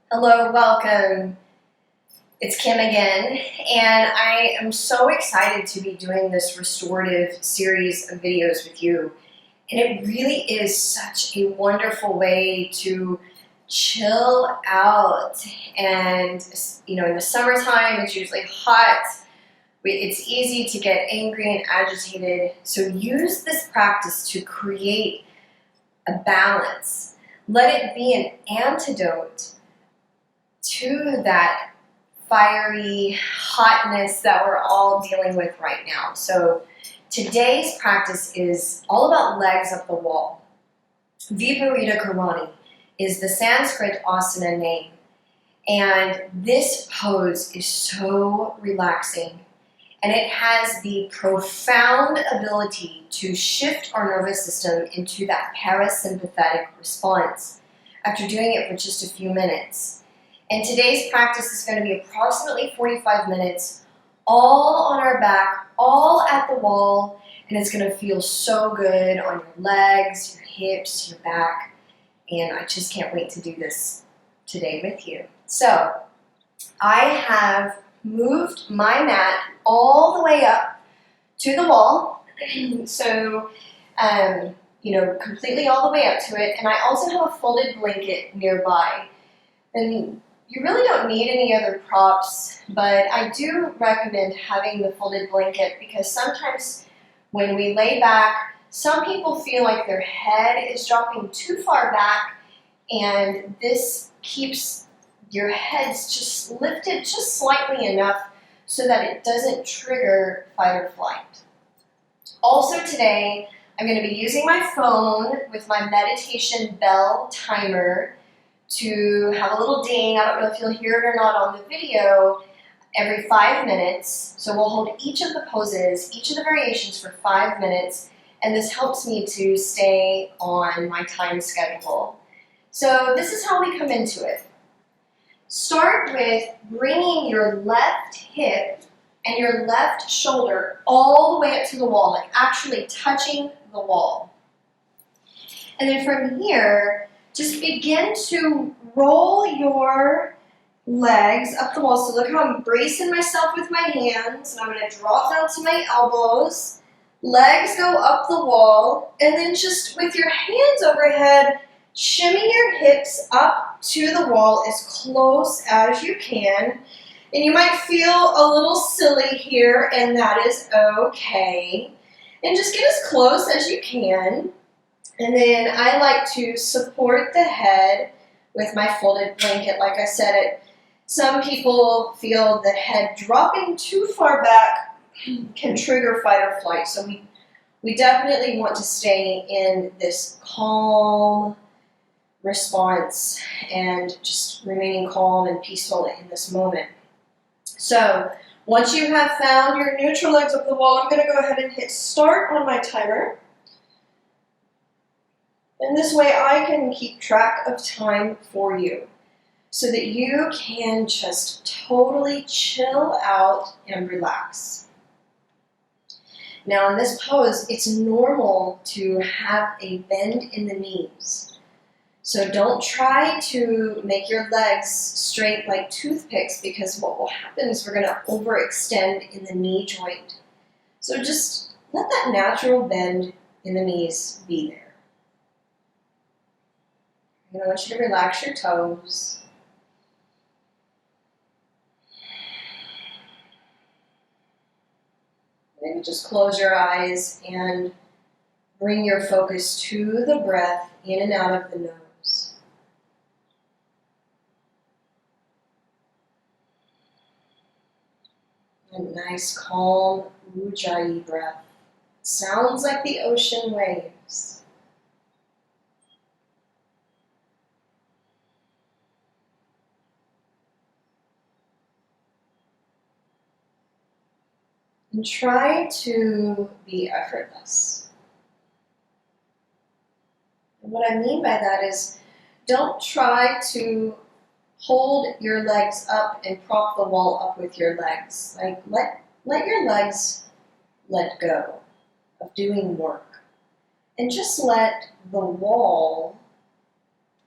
Hello, welcome. It's Kim again, and I am so excited to be doing this restorative series of videos with you. And it really is such a wonderful way to chill out. And, in the summertime, it's usually hot. It's easy to get angry and agitated. So use this practice to create a balance. Let it be an antidote to that fiery hotness that we're all dealing with right now. So today's practice is all about legs up the wall. Viparita Karani is the Sanskrit asana name. And this pose is so relaxing. And it has the profound ability to shift our nervous system into that parasympathetic response after doing it for just a few minutes. And today's practice is going to be approximately 45 minutes, all on our back, all at the wall, and it's going to feel so good on your legs, your hips, your back, and I just can't wait to do this today with you. So, I have moved my mat all the way up to the wall, so, completely all the way up to it, and I also have a folded blanket nearby. And you really don't need any other props, but I do recommend having the folded blanket because sometimes when we lay back, some people feel like their head is dropping too far back, and this keeps your heads just lifted just slightly enough so that it doesn't trigger fight or flight. Also today, I'm going to be using my phone with my meditation bell timer to have a little ding. I don't know if you'll hear it or not on the video, every 5 minutes. So we'll hold each of the poses, each of the variations for 5 minutes, and this helps me to stay on my time schedule. So this is how we come into it. Start with bringing your left hip and your left shoulder all the way up to the wall, like actually touching the wall. And then from here, just begin to roll your legs up the wall. So look how I'm bracing myself with my hands, and I'm going to drop down to my elbows. Legs go up the wall, and then just with your hands overhead, shimmy your hips up to the wall as close as you can. And you might feel a little silly here, and that is okay. And just get as close as you can. And then I like to support the head with my folded blanket. Like I said, some people feel the head dropping too far back can trigger fight or flight. So we definitely want to stay in this calm response and just remaining calm and peaceful in this moment. So once you have found your neutral legs up the wall, I'm going to go ahead and hit start on my timer. And this way I can keep track of time for you so that you can just totally chill out and relax. Now in this pose, it's normal to have a bend in the knees. So don't try to make your legs straight like toothpicks, because what will happen is we're going to overextend in the knee joint. So just let that natural bend in the knees be there. I want you to relax your toes. Maybe just close your eyes and bring your focus to the breath in and out of the nose. A nice, calm Ujjayi breath. Sounds like the ocean waves. And try to be effortless. And what I mean by that is, don't try to hold your legs up and prop the wall up with your legs. Like, let your legs let go of doing work. And just let the wall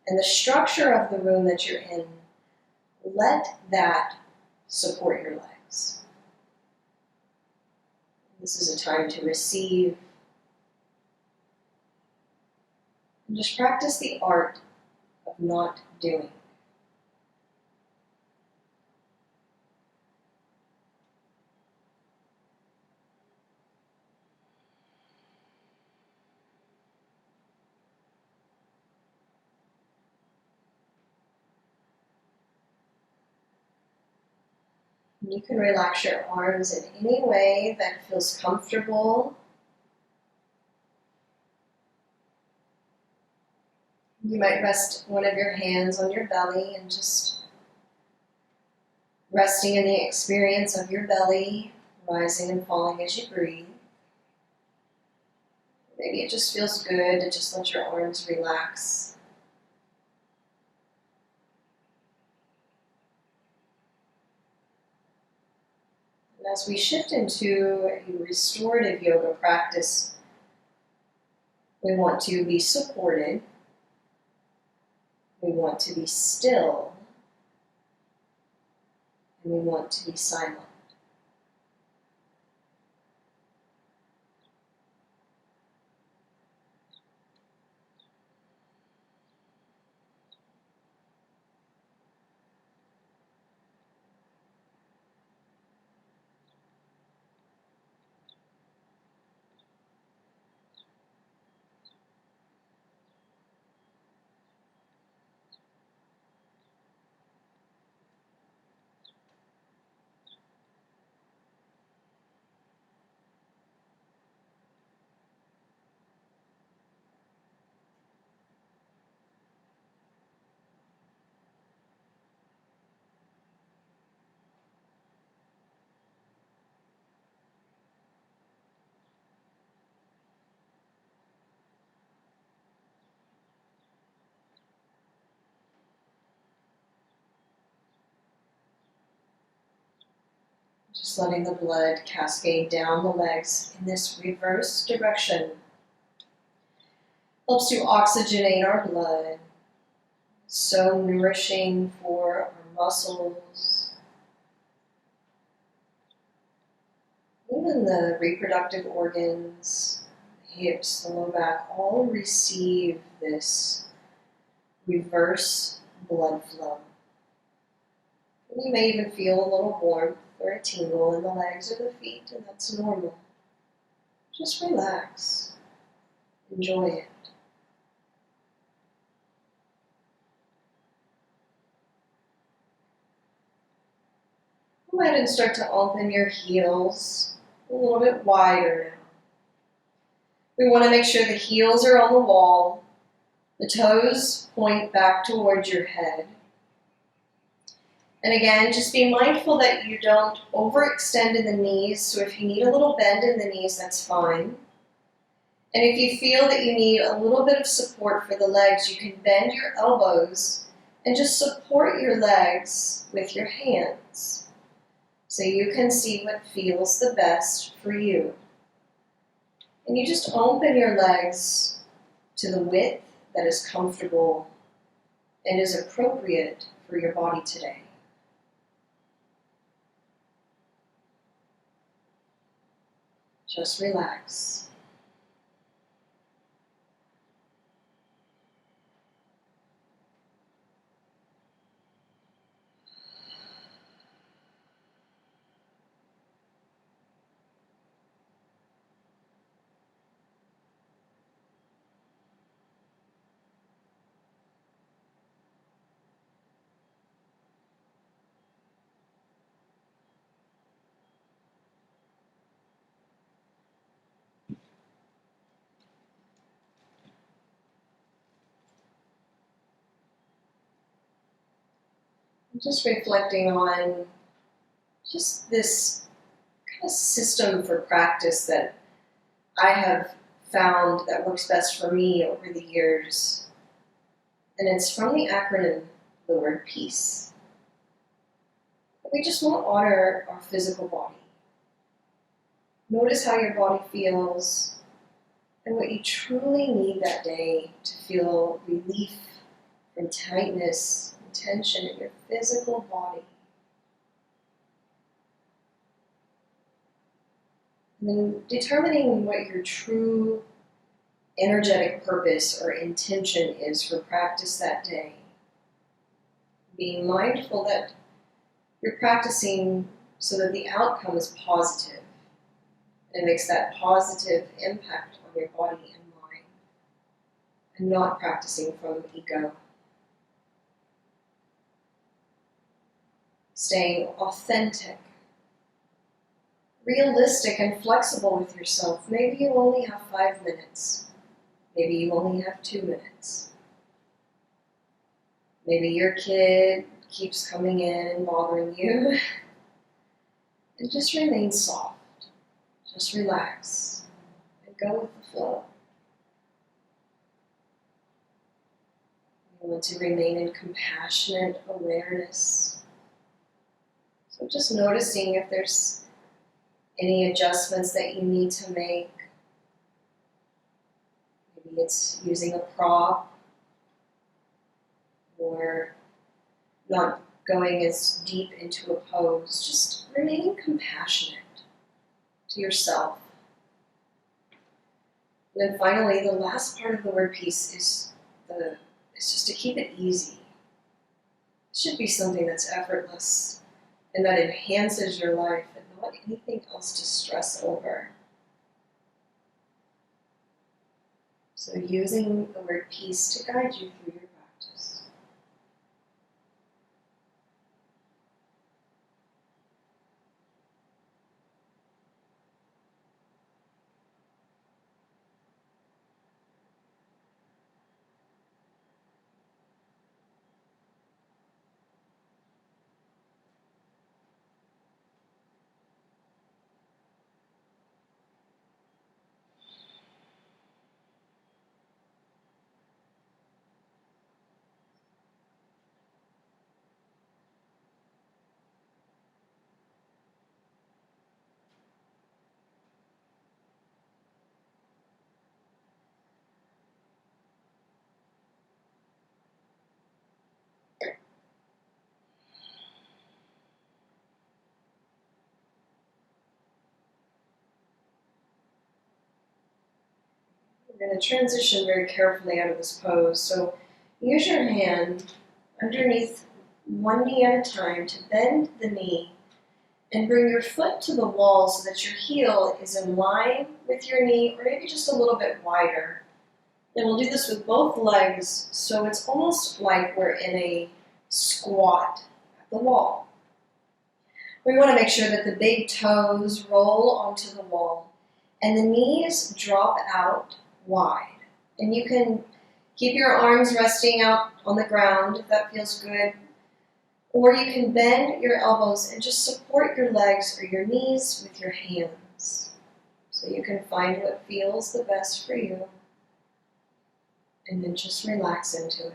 and the structure of the room that you're in let that support your legs. This is a time to receive. And just practice the art of not doing. You can relax your arms in any way that feels comfortable. You might rest one of your hands on your belly and just resting in the experience of your belly, rising and falling as you breathe. Maybe it just feels good to just let your arms relax. And as we shift into a restorative yoga practice, we want to be supported. We want to be still. And we want to be silent. Just letting the blood cascade down the legs in this reverse direction. Helps to oxygenate our blood. So nourishing for our muscles. Even the reproductive organs, the hips, the low back, all receive this reverse blood flow. And you may even feel a little warmth or a tingle in the legs or the feet, and that's normal. Just relax. Enjoy it. Go ahead and start to open your heels a little bit wider now. We want to make sure the heels are on the wall, the toes point back towards your head. And again, just be mindful that you don't overextend in the knees, so if you need a little bend in the knees, that's fine. And if you feel that you need a little bit of support for the legs, you can bend your elbows and just support your legs with your hands, so you can see what feels the best for you. And you just open your legs to the width that is comfortable and is appropriate for your body today. Just relax. Just reflecting on just this kind of system for practice that I have found that works best for me over the years. And it's from the acronym, the word peace. We just want to honor our physical body. Notice how your body feels and what you truly need that day to feel relief from tightness, tension in your physical body. And then determining what your true energetic purpose or intention is for practice that day. Being mindful that you're practicing so that the outcome is positive and it makes that positive impact on your body and mind, and not practicing from ego. Staying authentic, realistic and flexible with yourself. Maybe you only have 5 minutes. Maybe you only have 2 minutes. Maybe your kid keeps coming in and bothering you. And just remain soft. Just relax and go with the flow. You want to remain in compassionate awareness. So just noticing if there's any adjustments that you need to make. Maybe it's using a prop or not going as deep into a pose. Just remaining compassionate to yourself. And then finally, the last part of the word peace is just to keep it easy. It should be something that's effortless and that enhances your life and not anything else to stress over. So using the word peace to guide you through your practice. We're going to transition very carefully out of this pose. So use your hand underneath one knee at a time to bend the knee and bring your foot to the wall so that your heel is in line with your knee, or maybe just a little bit wider. And we'll do this with both legs, so it's almost like we're in a squat at the wall. We want to make sure that the big toes roll onto the wall and the knees drop out wide. And you can keep your arms resting out on the ground if that feels good. Or you can bend your elbows and just support your legs or your knees with your hands. So you can find what feels the best for you. And then just relax into it.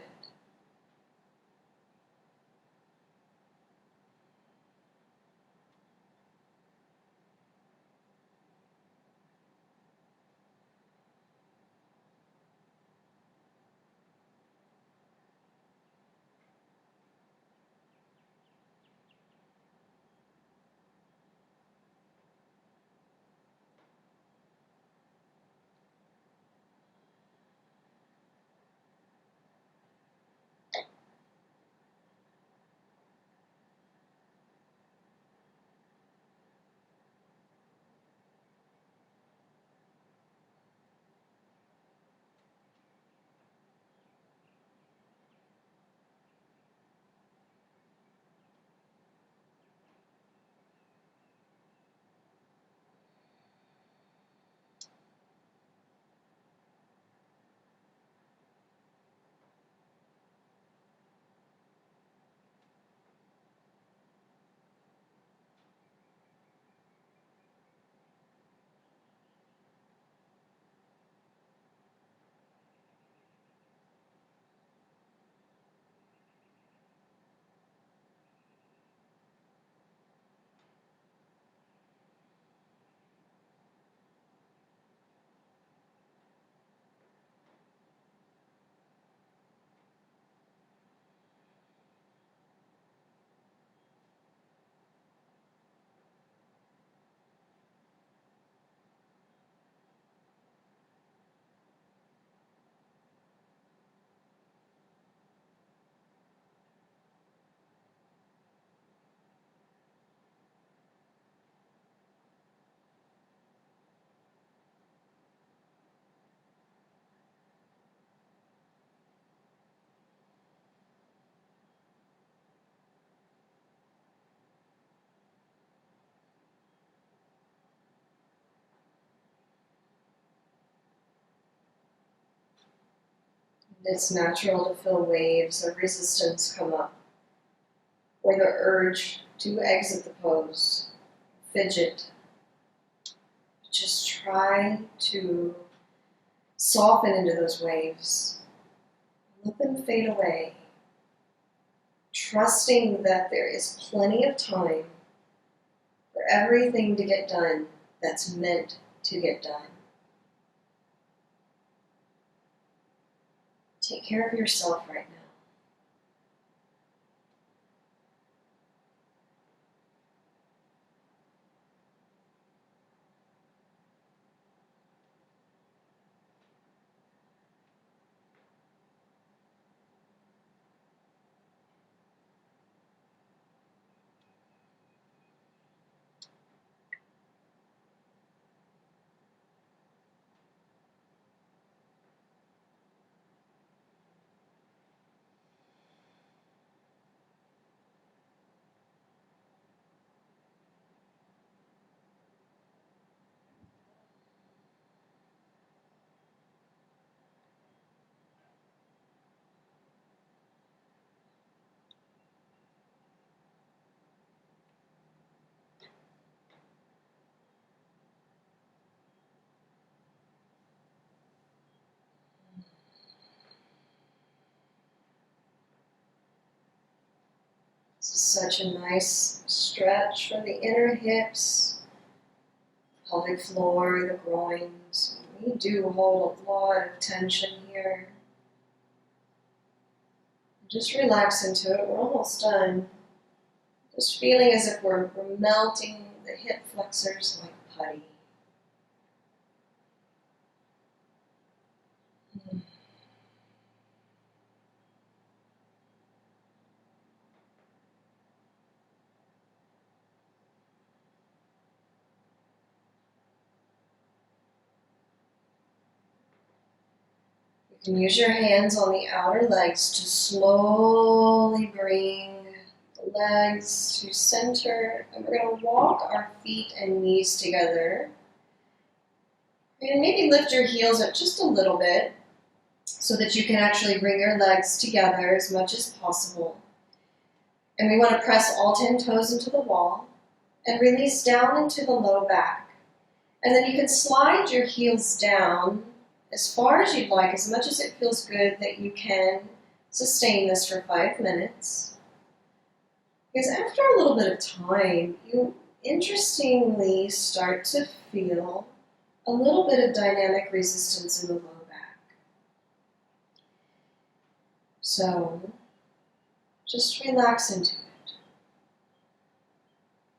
It's natural to feel waves of resistance come up, or the urge to exit the pose, fidget. Just try to soften into those waves. Let them fade away, trusting that there is plenty of time for everything to get done that's meant to get done. Take care of yourself right now. This is such a nice stretch for the inner hips, pelvic floor, the groins. We do hold a lot of tension here. Just relax into it. We're almost done. Just feeling as if we're melting the hip flexors like putty. You can use your hands on the outer legs to slowly bring the legs to center. And we're going to walk our feet and knees together. And maybe lift your heels up just a little bit so that you can actually bring your legs together as much as possible. And we want to press all 10 toes into the wall and release down into the low back. And then you can slide your heels down as far as you'd like, as much as it feels good that you can sustain this for 5 minutes. Because after a little bit of time, you interestingly start to feel a little bit of dynamic resistance in the low back. So just relax into it.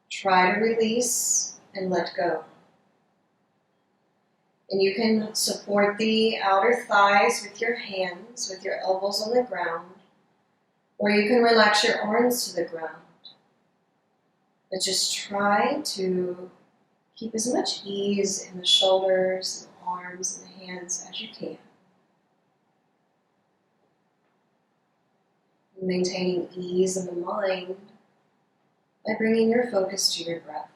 Try to release and let go. And you can support the outer thighs with your hands, with your elbows on the ground, or you can relax your arms to the ground. But just try to keep as much ease in the shoulders, and the arms, and the hands as you can. Maintaining ease in the mind by bringing your focus to your breath.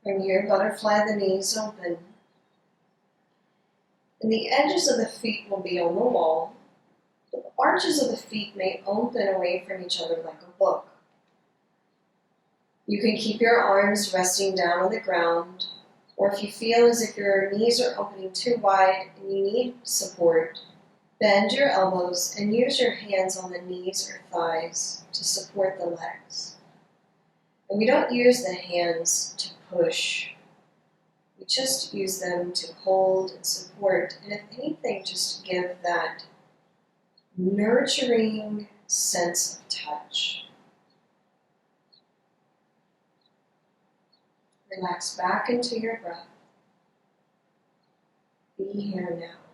From here, butterfly the knees open. And the edges of the feet will be on the wall. But the arches of the feet may open away from each other like a book. You can keep your arms resting down on the ground, or if you feel as if your knees are opening too wide and you need support, bend your elbows and use your hands on the knees or thighs to support the legs. And we don't use the hands to push. We just use them to hold and support, and if anything, just give that nurturing sense of touch. Relax back into your breath. Be here now.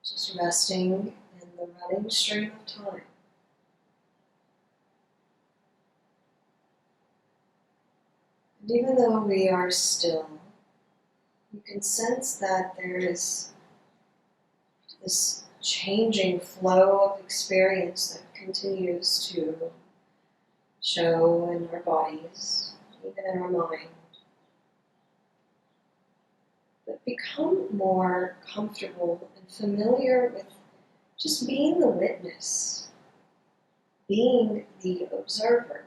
Just resting in the running stream of time. And even though we are still, you can sense that there is this changing flow of experience that continues to show in our bodies, even in our mind. But become more comfortable and familiar with just being the witness, being the observer,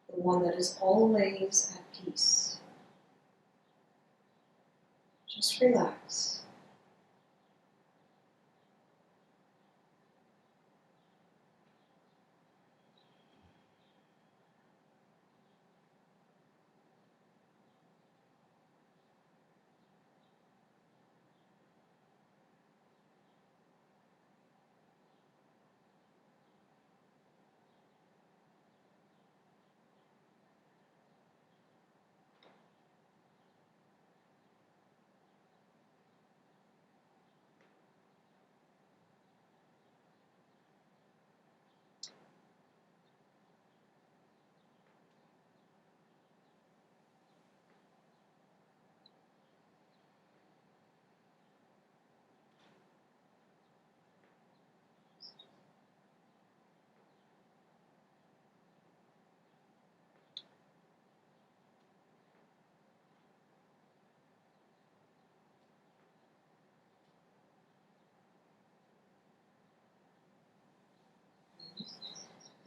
the one that is always at peace. Just relax.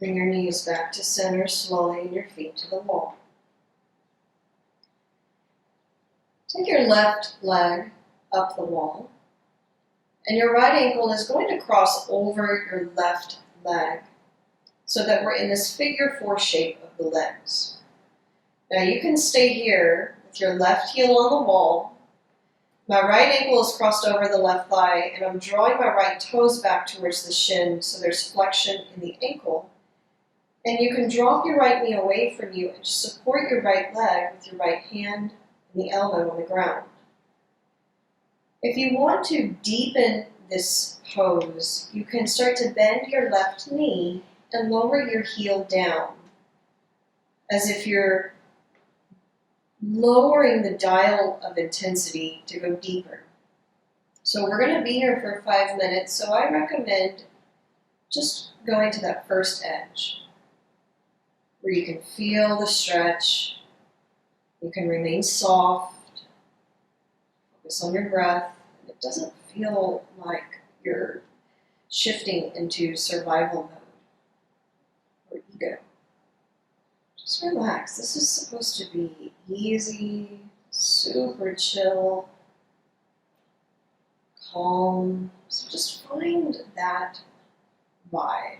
Bring your knees back to center slowly and your feet to the wall. Take your left leg up the wall, and your right ankle is going to cross over your left leg so that we're in this figure 4 shape of the legs. Now you can stay here with your left heel on the wall. My right ankle is crossed over the left thigh, and I'm drawing my right toes back towards the shin so there's flexion in the ankle. And you can drop your right knee away from you and just support your right leg with your right hand and the elbow on the ground. If you want to deepen this pose, you can start to bend your left knee and lower your heel down, as if you're lowering the dial of intensity to go deeper. So we're going to be here for 5 minutes, so I recommend just going to that first edge, where you can feel the stretch, you can remain soft, focus on your breath, and it doesn't feel like you're shifting into survival mode or ego. Just relax. This is supposed to be easy, super chill, calm. So just find that vibe.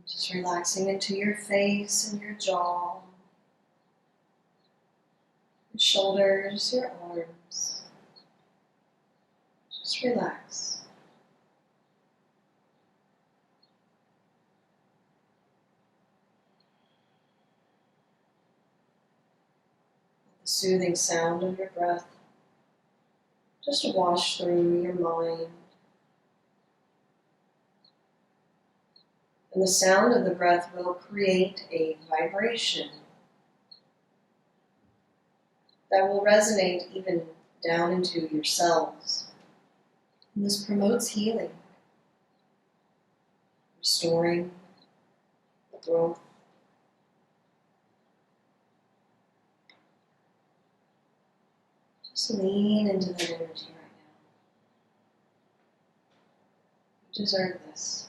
Just relaxing into your face and your jaw, your shoulders, your arms. Just relax. Let the soothing sound of your breath just wash through your mind. And the sound of the breath will create a vibration that will resonate even down into your cells. And this promotes healing, restoring growth. Just lean into that energy right now. You deserve this.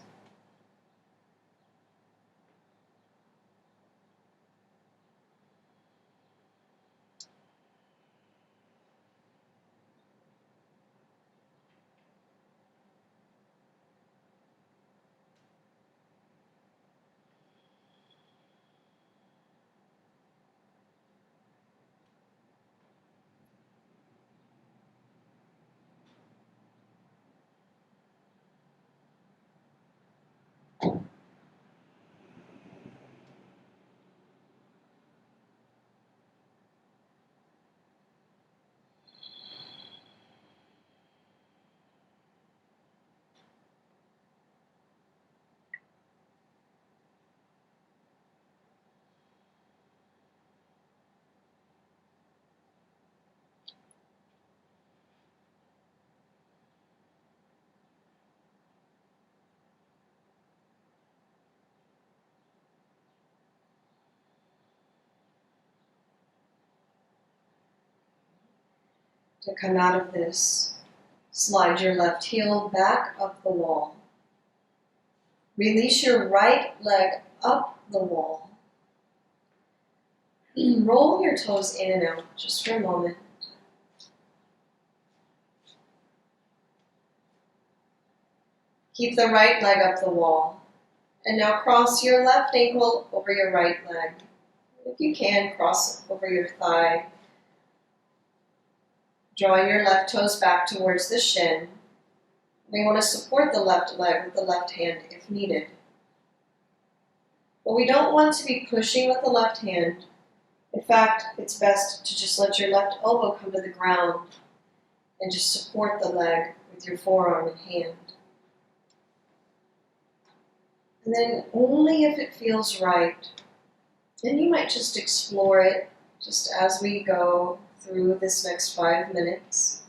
To come out of this, slide your left heel back up the wall. Release your right leg up the wall roll your toes in and out just for a moment. Keep the right leg up the wall. And now cross your left ankle over your right leg. If you can, cross over your thigh. Drawing your left toes back towards the shin. We want to support the left leg with the left hand if needed. But we don't want to be pushing with the left hand. In fact, it's best to just let your left elbow come to the ground and just support the leg with your forearm and hand. And then only if it feels right, then you might just explore it just as we go through this next 5 minutes.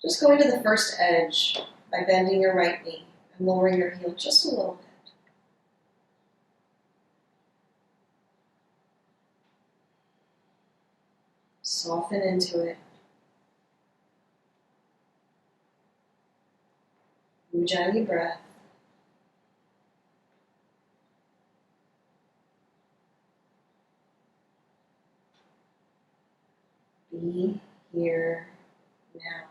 Just going to the first edge by bending your right knee and lowering your heel just a little bit. Soften into it. Ujjayi breath. Be here now.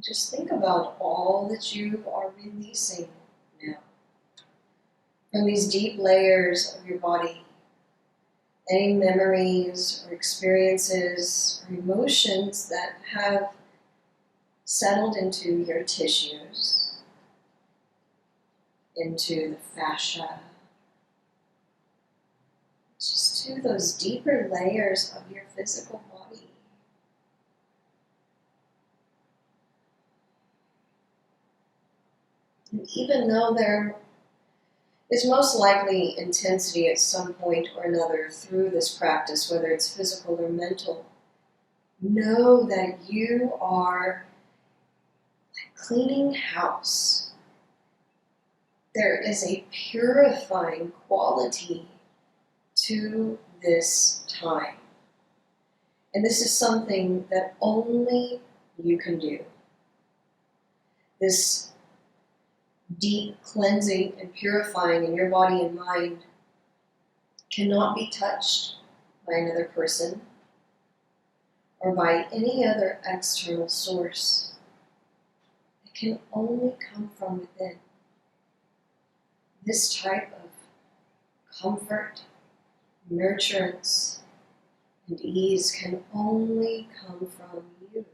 Just think about all that you are releasing now from these deep layers of your body. Any memories or experiences or emotions that have settled into your tissues, into the fascia, just to those deeper layers of your physical body. And even though there is most likely intensity at some point or another through this practice, whether it's physical or mental, know that you are like cleaning house. There is a purifying quality to this time. And this is something that only you can do. This deep cleansing and purifying in your body and mind cannot be touched by another person or by any other external source. It can only come from within. This type of comfort, nurturance, and ease can only come from you.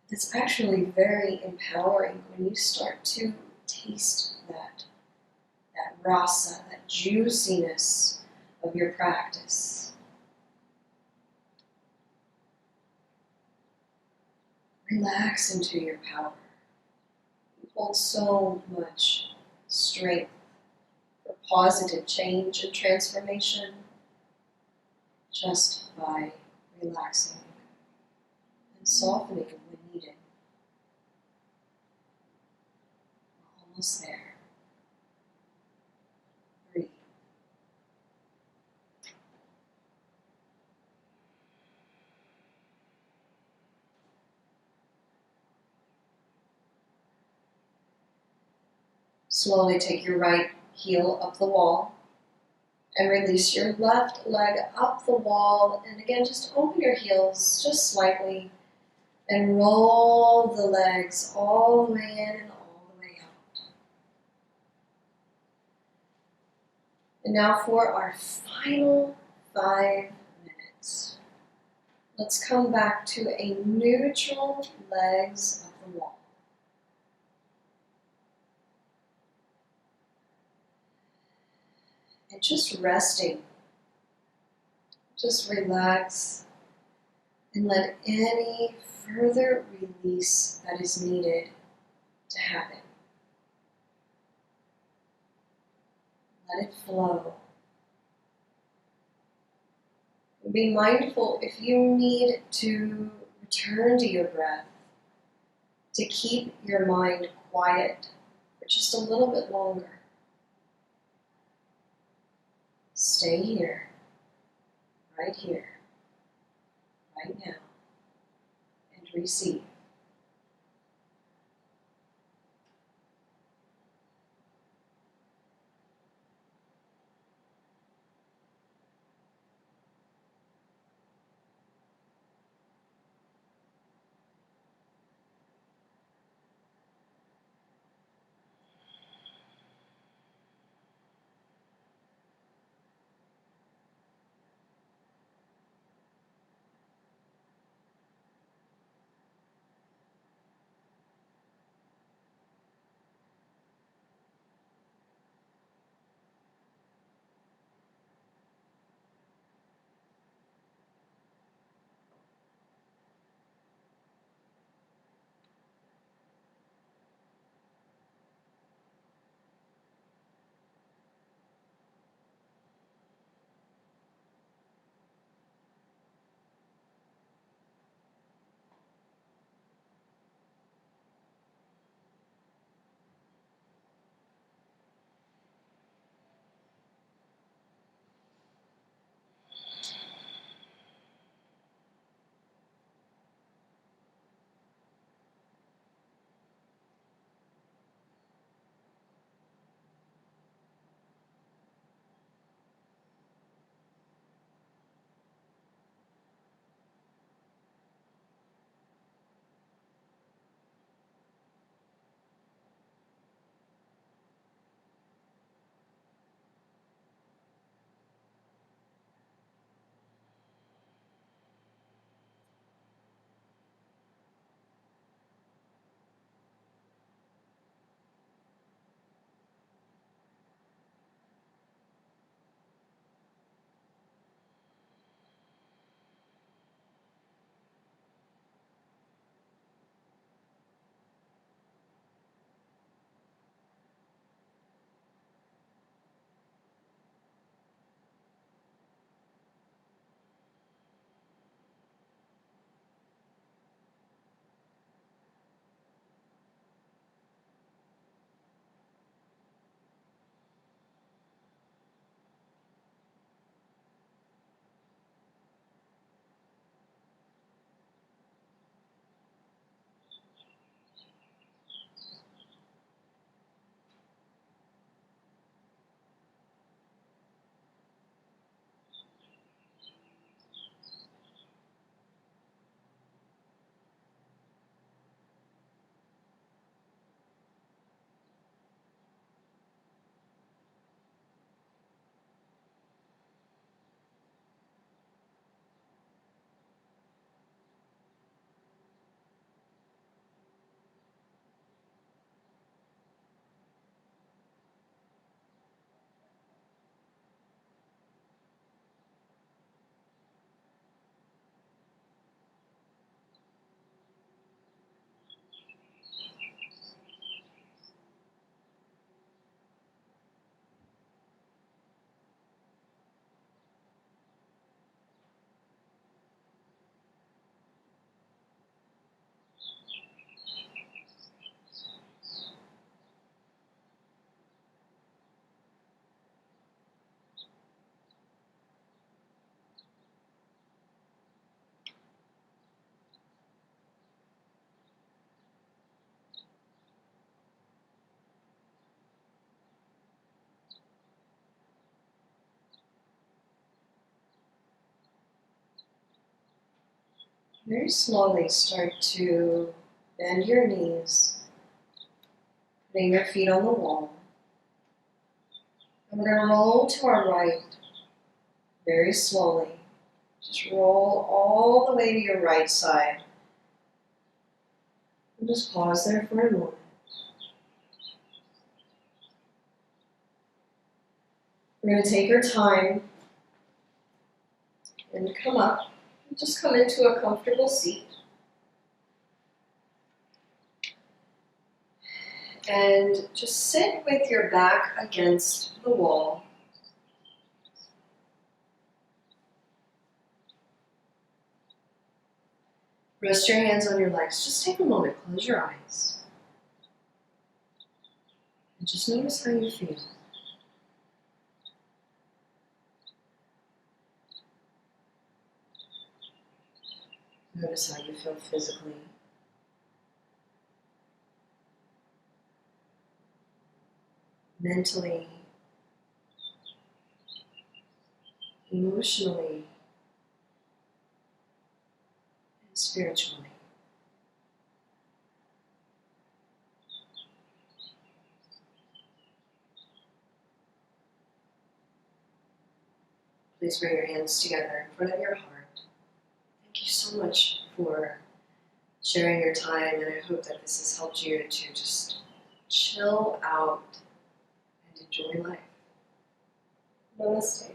It's actually very empowering when you start to taste that rasa, that juiciness of your practice. Relax into your power. You hold so much strength for positive change and transformation just by relaxing and softening when needed. We're almost there. Breathe. Slowly take your right heel up the wall. And release your left leg up the wall. And again, just open your heels just slightly. And roll the legs all the way in and all the way out. And now for our final 5 minutes. Let's come back to a neutral legs of the wall. And just resting. Just relax and let any further release that is needed to happen. Let it flow. And be mindful if you need to return to your breath, to keep your mind quiet for just a little bit longer. Stay here, right now, and receive. Very slowly start to bend your knees, putting your feet on the wall. And we're going to roll to our right very slowly. Just roll all the way to your right side. And just pause there for a moment. We're going to take our time and come up. Just come into a comfortable seat. And just sit with your back against the wall. Rest your hands on your legs. Just take a moment, close your eyes. And just notice how you feel. Notice how you feel physically. Mentally, emotionally, and spiritually. Please bring your hands together in front of your heart. Thank you so much for sharing your time, and I hope that this has helped you to just chill out and enjoy life. Namaste.